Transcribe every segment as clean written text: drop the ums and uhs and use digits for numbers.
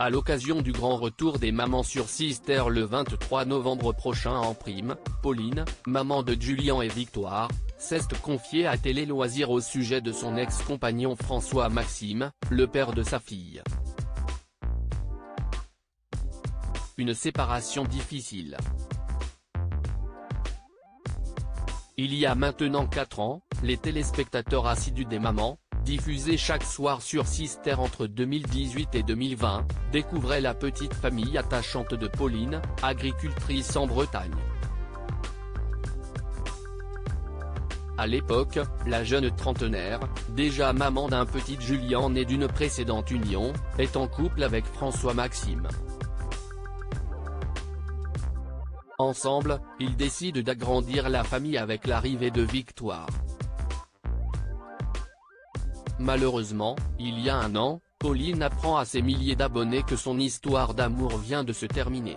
À l'occasion du grand retour des mamans sur Sister le 23 novembre prochain en prime, Pauline, maman de Julien et Victoire, s'est confiée à Télé Loisirs au sujet de son ex-compagnon François Maxime, le père de sa fille. Une séparation difficile. Il y a maintenant 4 ans, les téléspectateurs assidus des mamans, diffusés chaque soir sur Sister entre 2018 et 2020, découvraient la petite famille attachante de Pauline, agricultrice en Bretagne. À l'époque, la jeune trentenaire, déjà maman d'un petit Julien né d'une précédente union, est en couple avec François Maxime. Ensemble, ils décident d'agrandir la famille avec l'arrivée de Victoire. Malheureusement, il y a 1 an, Pauline apprend à ses milliers d'abonnés que son histoire d'amour vient de se terminer.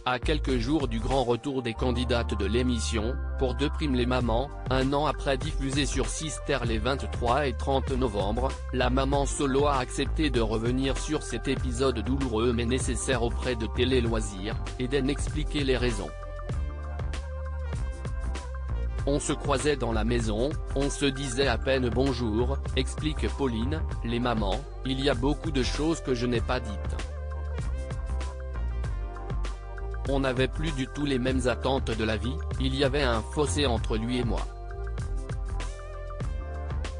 À quelques jours du grand retour des candidates de l'émission, pour 2 primes les mamans, 1 an après diffusé sur Sister les 23 et 30 novembre, la maman solo a accepté de revenir sur cet épisode douloureux mais nécessaire auprès de Télé Loisirs, et d'en expliquer les raisons. On se croisait dans la maison, on se disait à peine bonjour, explique Pauline, les mamans, il y a beaucoup de choses que je n'ai pas dites. On n'avait plus du tout les mêmes attentes de la vie, il y avait un fossé entre lui et moi.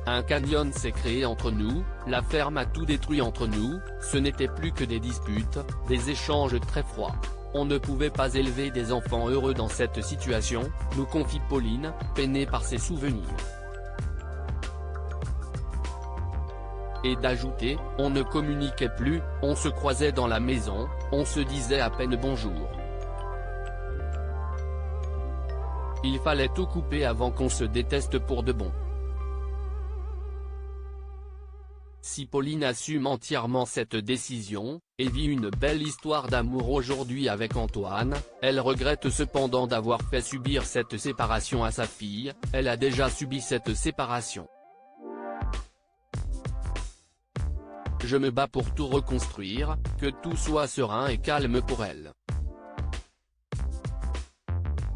Un canyon s'est créé entre nous, la ferme a tout détruit entre nous, ce n'était plus que des disputes, des échanges très froids. On ne pouvait pas élever des enfants heureux dans cette situation, nous confie Pauline, peinée par ses souvenirs. Et d'ajouter, on ne communiquait plus, on se croisait dans la maison, on se disait à peine bonjour. Il fallait tout couper avant qu'on se déteste pour de bon. Si Pauline assume entièrement cette décision, et vit une belle histoire d'amour aujourd'hui avec Antoine, elle regrette cependant d'avoir fait subir cette séparation à sa fille, elle a déjà subi cette séparation. Je me bats pour tout reconstruire, que tout soit serein et calme pour elle.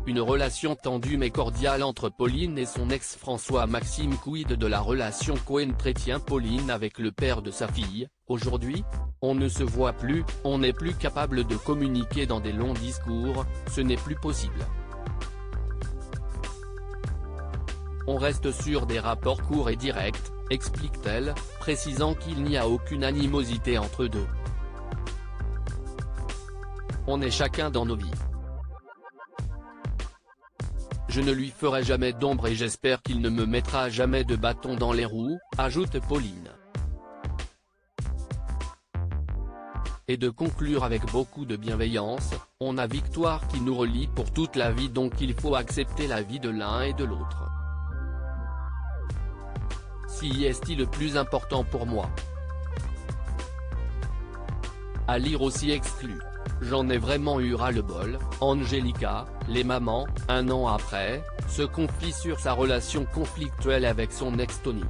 Une relation tendue mais cordiale entre Pauline et son ex François Maxime. Quid de la relation Cohen-Chrétien-Pauline avec le père de sa fille? Aujourd'hui, on ne se voit plus, on n'est plus capable de communiquer dans des longs discours, ce n'est plus possible. On reste sur des rapports courts et directs, explique-t-elle, précisant qu'il n'y a aucune animosité entre eux deux. On est chacun dans nos vies. Je ne lui ferai jamais d'ombre et j'espère qu'il ne me mettra jamais de bâton dans les roues, ajoute Pauline. Et de conclure avec beaucoup de bienveillance, on a Victoire qui nous relie pour toute la vie donc il faut accepter la vie de l'un et de l'autre. Si est-il le plus important pour moi? À lire aussi exclu. J'en ai vraiment eu ras-le-bol. Angelica, les mamans, 1 an après, se confie sur sa relation conflictuelle avec son ex Tony.